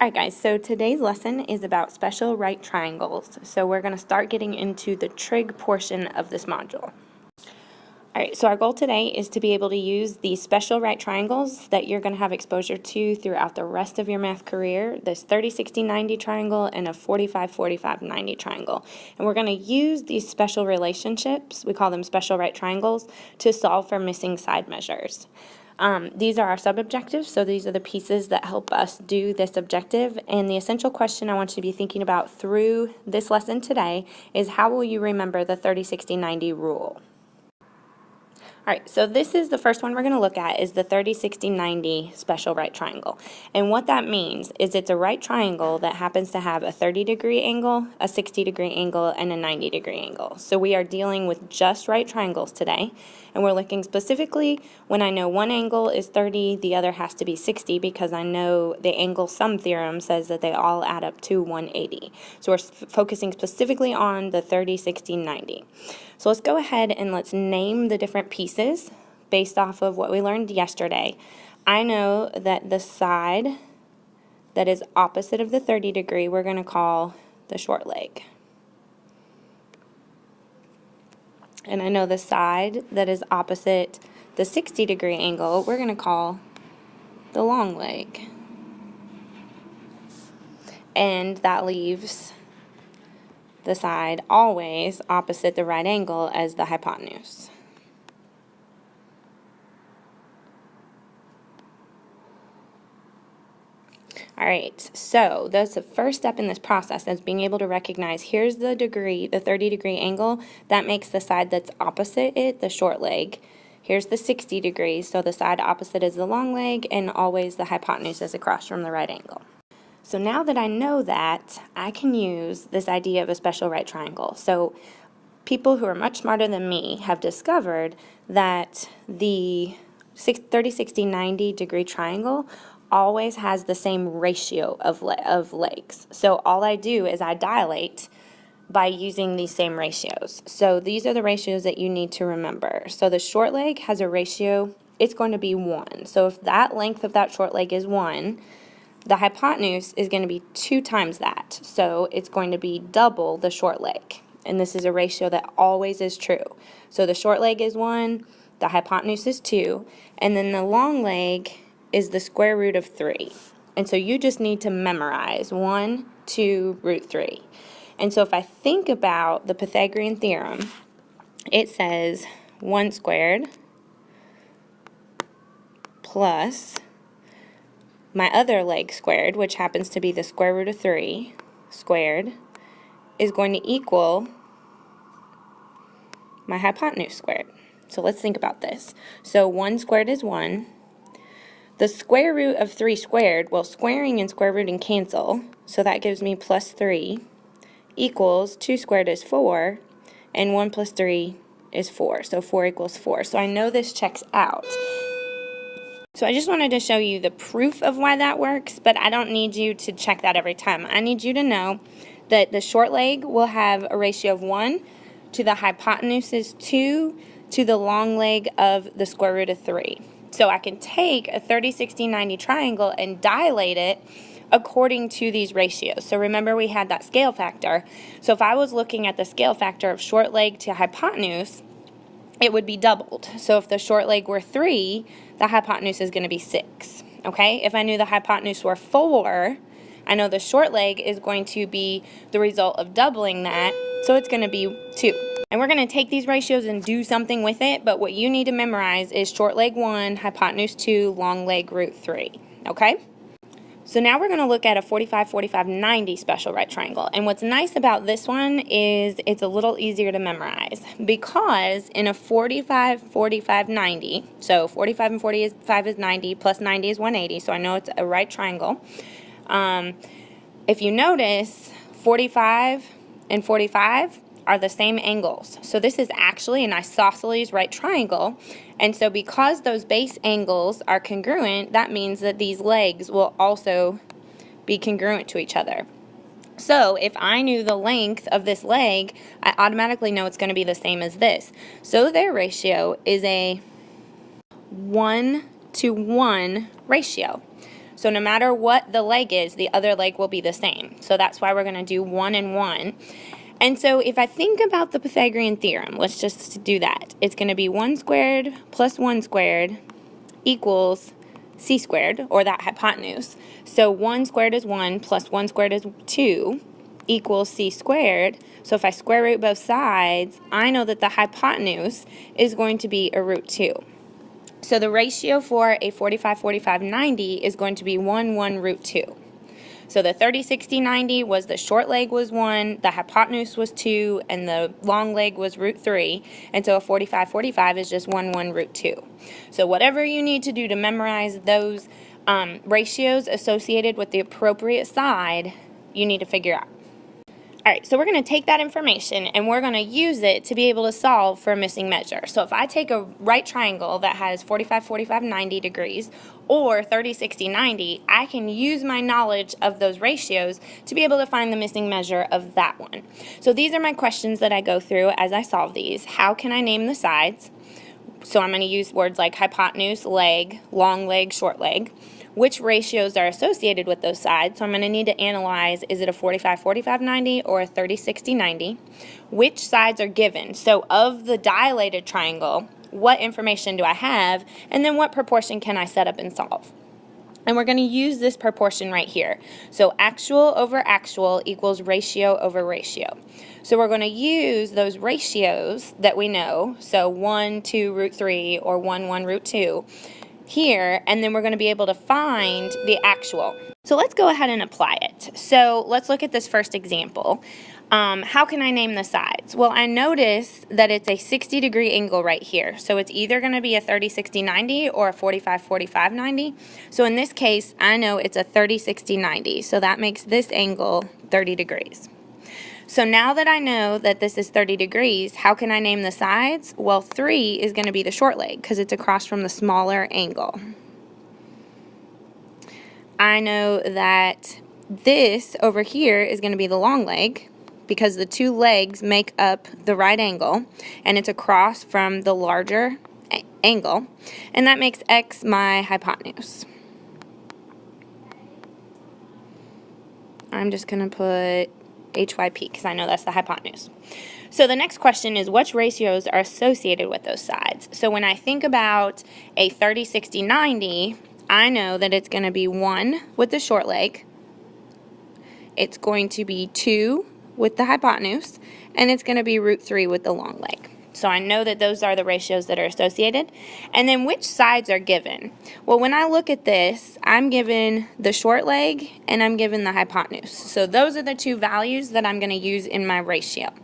Alright guys, so today's lesson is about special right triangles. So we're going to start getting into the trig portion of this module. Alright, so our goal today is to be able to use these special right triangles that you're going to have exposure to throughout the rest of your math career, this 30, 60, 90 triangle and a 45, 45, 90 triangle. And we're going to use these special relationships, we call them special right triangles, to solve for missing side measures. These are our sub-objectives, so these are the pieces that help us do this objective, and the essential question I want you to be thinking about through this lesson today is how will you remember the 30, 60, 90 rule? Alright, so this is the first one we're going to look at is the 30, 60, 90 special right triangle. And what that means is it's a right triangle that happens to have a 30-degree angle, a 60-degree angle, and a 90-degree angle. So we are dealing with just right triangles today. And we're looking specifically when I know one angle is 30, the other has to be 60 because I know the angle sum theorem says that they all add up to 180. So we're focusing specifically on the 30, 60, 90. So let's go ahead and let's name the different pieces based off of what we learned yesterday. I know that the side that is opposite of the 30 degree we're going to call the short leg. And I know the side that is opposite the 60-degree angle we're going to call the long leg. And that leaves the side always opposite the right angle as the hypotenuse. Alright, so that's the first step in this process, is being able to recognize here's the degree, the 30-degree angle, that makes the side that's opposite it the short leg. Here's the 60 degrees, so the side opposite is the long leg, and always the hypotenuse is across from the right angle. So now that I know that, I can use this idea of a special right triangle. So people who are much smarter than me have discovered that the 30, 60, 90 degree triangle always has the same ratio of legs. So all I do is I dilate by using these same ratios. So these are the ratios that you need to remember. So the short leg has a ratio, it's going to be 1. So if that length of that short leg is 1, the hypotenuse is going to be 2 times that. So it's going to be double the short leg. And this is a ratio that always is true. So the short leg is 1, the hypotenuse is 2, and then the long leg is the square root of 3. And so you just need to memorize 1, 2, root 3. And so if I think about the Pythagorean theorem, it says 1 squared plus my other leg squared, which happens to be the square root of 3 squared, is going to equal my hypotenuse squared. So let's think about this. So 1 squared is 1. The square root of 3 squared, well, squaring and square rooting cancel, so that gives me plus 3 equals 2 squared is 4, and 1 plus 3 is 4, so 4 equals 4. So I know this checks out. So I just wanted to show you the proof of why that works, but I don't need you to check that every time. I need you to know that the short leg will have a ratio of 1 to the hypotenuse is 2 to the long leg of the square root of 3. So I can take a 30, 60, 90 triangle and dilate it according to these ratios. So remember we had that scale factor. So if I was looking at the scale factor of short leg to hypotenuse, it would be doubled. So if the short leg were 3, the hypotenuse is going to be 6. Okay? If I knew the hypotenuse were 4, I know the short leg is going to be the result of doubling that, so it's going to be 2. And we're going to take these ratios and do something with it, but what you need to memorize is short leg 1, hypotenuse 2, long leg root 3. Okay? So now we're going to look at a 45, 45, 90 special right triangle. And what's nice about this one is it's a little easier to memorize because in a 45, 45, 90, so 45 and 45 is 90 plus 90 is 180, so I know it's a right triangle. If you notice, 45 and 45 are the same angles. So this is actually an isosceles right triangle. And so because those base angles are congruent, that means that these legs will also be congruent to each other. So if I knew the length of this leg, I automatically know it's going to be the same as this. So their ratio is a 1 to 1 ratio. So no matter what the leg is, the other leg will be the same. So that's why we're going to do 1 and 1. And so if I think about the Pythagorean theorem, let's just do that. It's going to be 1 squared plus 1 squared equals c squared, or that hypotenuse. So 1 squared is 1 plus 1 squared is 2 equals c squared. So if I square root both sides, I know that the hypotenuse is going to be a root 2. So the ratio for a 45, 45, 90 is going to be 1, 1, root 2. So the 30, 60, 90 was the short leg was 1, the hypotenuse was 2, and the long leg was root 3. And so a 45, 45 is just 1, 1, root 2. So whatever you need to do to memorize those ratios associated with the appropriate side, you need to figure out. All right, so we're going to take that information and we're going to use it to be able to solve for a missing measure. So if I take a right triangle that has 45, 45, 90 degrees or 30, 60, 90, I can use my knowledge of those ratios to be able to find the missing measure of that one. So these are my questions that I go through as I solve these. How can I name the sides? So I'm going to use words like hypotenuse, leg, long leg, short leg. Which ratios are associated with those sides? So I'm going to need to analyze, is it a 45, 45, 90 or a 30, 60, 90? Which sides are given? So of the dilated triangle, what information do I have? And then what proportion can I set up and solve? And we're going to use this proportion right here. So actual over actual equals ratio over ratio. So we're going to use those ratios that we know, so 1, 2, root 3, or 1, 1, root 2, here, and then we're going to be able to find the actual. So let's go ahead and apply it. So let's look at this first example. How can I name the sides? Well, I notice that it's a 60-degree angle right here. So it's either going to be a 30, 60, 90 or a 45, 45, 90. So in this case, I know it's a 30, 60, 90. So that makes this angle 30 degrees. So now that I know that this is 30 degrees, how can I name the sides? Well, 3 is going to be the short leg because it's across from the smaller angle. I know that this over here is going to be the long leg because the two legs make up the right angle, and it's across from the larger angle, and that makes x my hypotenuse. I'm just going to put HYP because I know that's the hypotenuse. So the next question is, which ratios are associated with those sides? So when I think about a 30, 60, 90, I know that it's going to be 1 with the short leg, it's going to be 2 with the hypotenuse, and it's going to be root 3 with the long leg. So I know that those are the ratios that are associated. And then which sides are given? Well, when I look at this, I'm given the short leg and I'm given the hypotenuse. So those are the two values that I'm going to use in my ratio.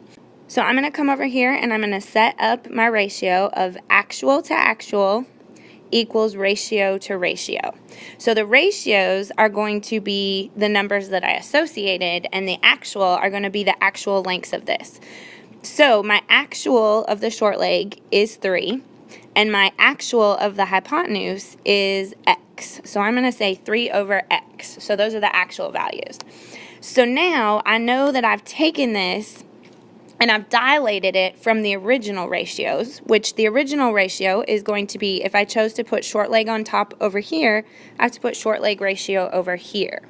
So I'm going to come over here and I'm going to set up my ratio of actual to actual equals ratio to ratio. So the ratios are going to be the numbers that I associated, and the actual are going to be the actual lengths of this. So my actual of the short leg is 3, and my actual of the hypotenuse is x. So I'm going to say 3 over x. So those are the actual values. So now I know that I've taken this and I've dilated it from the original ratios, which the original ratio is going to be, if I chose to put short leg on top over here, I have to put short leg ratio over here.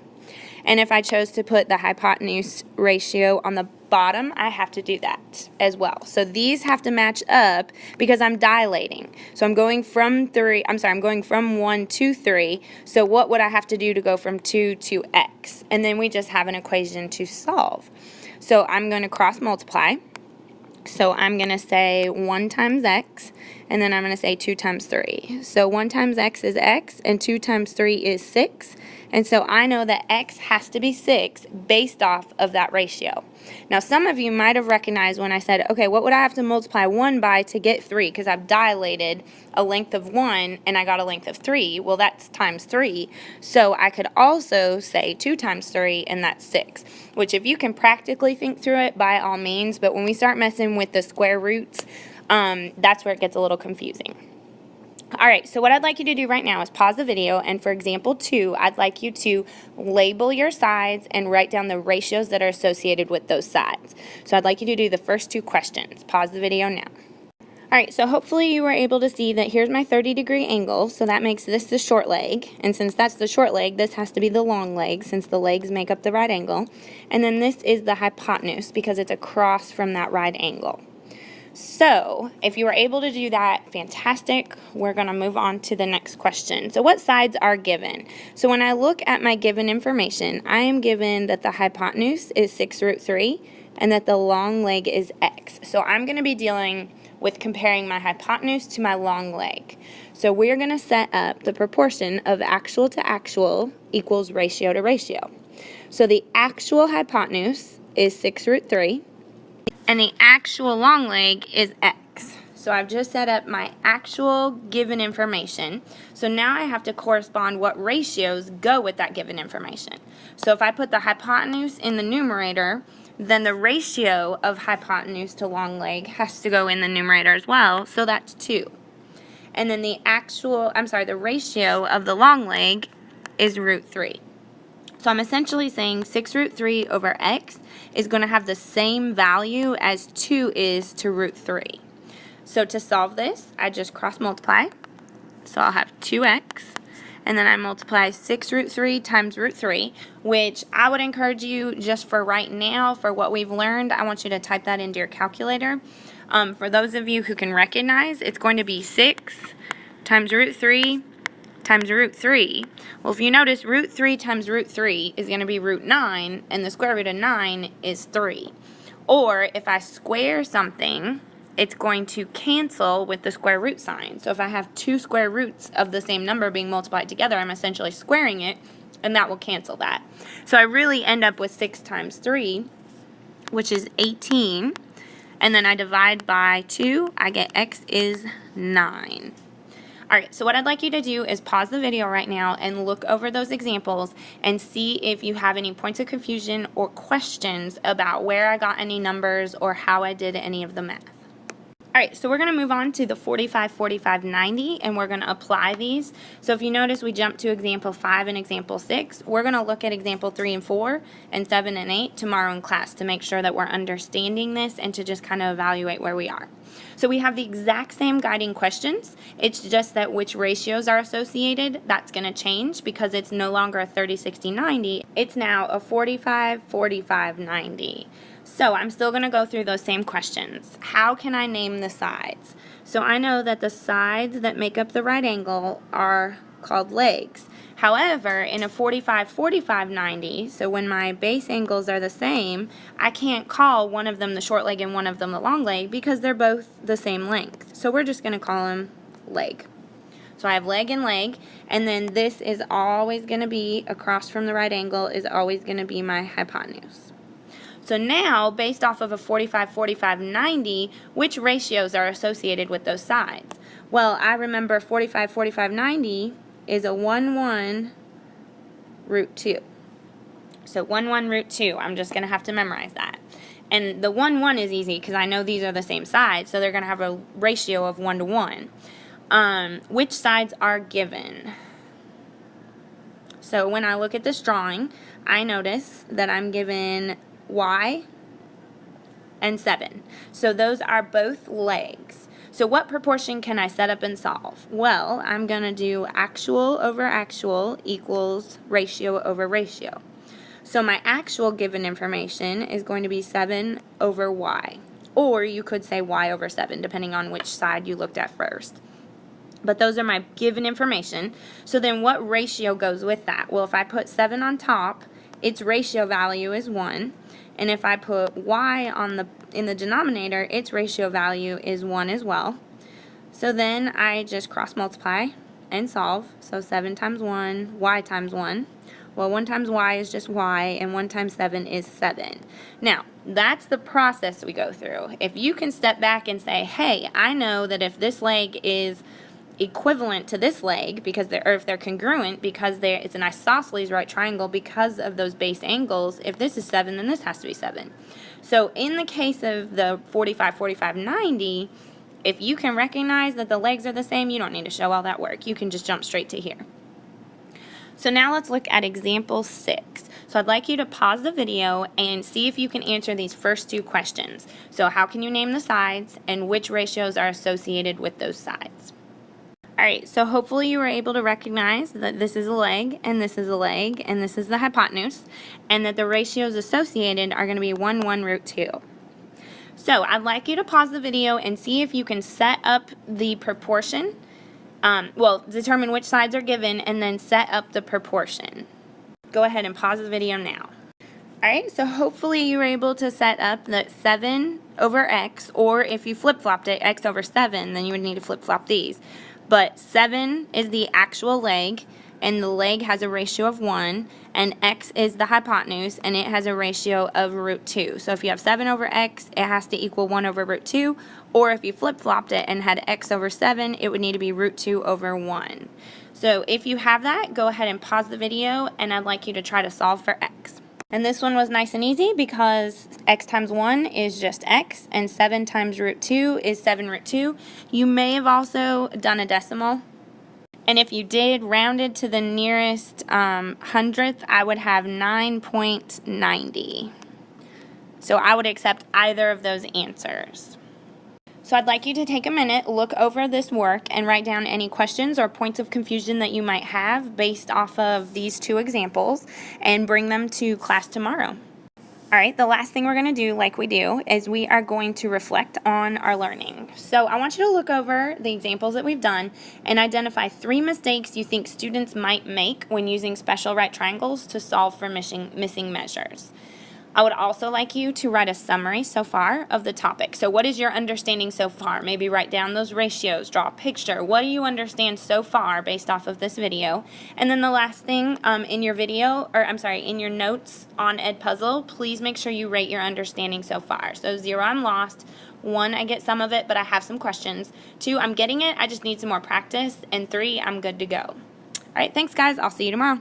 And if I chose to put the hypotenuse ratio on the bottom, I have to do that as well. So these have to match up because I'm dilating. So I'm going from 1 to 3. So what would I have to do to go from 2 to x? And then we just have an equation to solve. So I'm going to cross multiply. So I'm going to say 1 times x, and then I'm going to say 2 times 3. So 1 times x is x, and 2 times 3 is 6. And so I know that x has to be 6 based off of that ratio. Now some of you might have recognized when I said, okay, what would I have to multiply 1 by to get 3? Because I've dilated a length of 1 and I got a length of 3. Well, that's times 3. So I could also say 2 times 3, and that's 6. Which if you can practically think through it, by all means. But when we start messing with the square roots, that's where it gets a little confusing. Alright, so what I'd like you to do right now is pause the video, and for example 2, I'd like you to label your sides and write down the ratios that are associated with those sides. So I'd like you to do the first 2 questions. Pause the video now. Alright, so hopefully you were able to see that here's my 30-degree angle, so that makes this the short leg, and since that's the short leg, this has to be the long leg, since the legs make up the right angle, and then this is the hypotenuse, because it's across from that right angle. So, if you were able to do that, fantastic. We're going to move on to the next question. So, what sides are given? So, when I look at my given information, I am given that the hypotenuse is 6 root 3 and that the long leg is x. So, I'm going to be dealing with comparing my hypotenuse to my long leg. So, we're going to set up the proportion of actual to actual equals ratio to ratio. So, the actual hypotenuse is 6 root 3. And the actual long leg is x. So I've just set up my actual given information. So now I have to correspond what ratios go with that given information. So if I put the hypotenuse in the numerator, then the ratio of hypotenuse to long leg has to go in the numerator as well. So that's 2. And then the ratio of the long leg is root 3. So I'm essentially saying 6 root 3 over x is going to have the same value as 2 is to root 3. So to solve this, I just cross multiply. So I'll have 2x, and then I multiply 6 root 3 times root 3, which I would encourage you just for right now, for what we've learned, I want you to type that into your calculator. For those of you who can recognize, it's going to be 6 times root 3 times root 3. Well, if you notice, root 3 times root 3 is going to be root 9, and the square root of 9 is 3. Or, if I square something, it's going to cancel with the square root sign. So if I have 2 square roots of the same number being multiplied together, I'm essentially squaring it, and that will cancel that. So I really end up with 6 times 3, which is 18, and then I divide by 2, I get x is 9. Alright, so what I'd like you to do is pause the video right now and look over those examples and see if you have any points of confusion or questions about where I got any numbers or how I did any of the math. Alright, so we're going to move on to the 45, 45, 90, and we're going to apply these. So if you notice, we jumped to example 5 and example 6. We're going to look at example 3 and 4 and 7 and 8 tomorrow in class to make sure that we're understanding this and to just kind of evaluate where we are. So we have the exact same guiding questions. It's just that which ratios are associated, that's going to change because it's no longer a 30, 60, 90. It's now a 45, 45, 90. So I'm still going to go through those same questions. How can I name the sides? So I know that the sides that make up the right angle are called legs. However, in a 45, 45, 90, so when my base angles are the same, I can't call one of them the short leg and one of them the long leg because they're both the same length. So we're just going to call them leg. So I have leg and leg, and then this is always going to be, across from the right angle, is always going to be my hypotenuse. So now, based off of a 45, 45, 90, which ratios are associated with those sides? Well, I remember 45, 45, 90 is a 1, 1, root 2. So 1, 1, root 2. I'm just going to have to memorize that. And the 1, 1 is easy because I know these are the same sides, so they're going to have a ratio of 1 to 1. Which sides are given? So when I look at this drawing, I notice that I'm given y and 7. So those are both legs. So what proportion can I set up and solve? Well, I'm going to do actual over actual equals ratio over ratio. So my actual given information is going to be 7 over y. Or you could say y over 7, depending on which side you looked at first. But those are my given information. So then what ratio goes with that? Well, if I put 7 on top, its ratio value is 1. And if I put y in the denominator, its ratio value is 1 as well. So then I just cross multiply and solve. So 7 times 1, y times 1. Well, 1 times y is just y, and 1 times 7 is 7. Now, that's the process we go through. If you can step back and say, hey, I know that if this leg is equivalent to this leg, or if they're congruent, because it's an isosceles right triangle because of those base angles, if this is 7, then this has to be 7. So in the case of the 45, 45, 90, if you can recognize that the legs are the same, you don't need to show all that work. You can just jump straight to here. So now let's look at example 6. So I'd like you to pause the video and see if you can answer these first 2 questions. So how can you name the sides and which ratios are associated with those sides? Alright, so hopefully you were able to recognize that this is a leg, and this is a leg, and this is the hypotenuse, and that the ratios associated are going to be 1, 1, root 2. So I'd like you to pause the video and see if you can set up the proportion. Determine which sides are given and then set up the proportion. Go ahead and pause the video now. Alright, so hopefully you were able to set up that 7 over x, or if you flip-flopped it, x over 7, then you would need to flip-flop these. But 7 is the actual leg, and the leg has a ratio of 1, and x is the hypotenuse, and it has a ratio of root 2. So if you have 7 over x, it has to equal 1 over root 2, or if you flip-flopped it and had x over 7, it would need to be root 2 over 1. So if you have that, go ahead and pause the video, and I'd like you to try to solve for x. And this one was nice and easy because x times 1 is just x, and 7 times root 2 is 7 root 2. You may have also done a decimal. And if you did rounded to the nearest hundredth, I would have 9.90. So I would accept either of those answers. So I'd like you to take a minute, look over this work, and write down any questions or points of confusion that you might have based off of these 2 examples, and bring them to class tomorrow. Alright, the last thing we're going to do, like we do, is we are going to reflect on our learning. So I want you to look over the examples that we've done and identify 3 mistakes you think students might make when using special right triangles to solve for missing measures. I would also like you to write a summary so far of the topic. So what is your understanding so far? Maybe write down those ratios, draw a picture. What do you understand so far based off of this video? And then the last thing, in your notes on Edpuzzle, please make sure you rate your understanding so far. So 0, I'm lost. 1, I get some of it, but I have some questions. 2, I'm getting it, I just need some more practice. And 3, I'm good to go. All right, thanks guys. I'll see you tomorrow.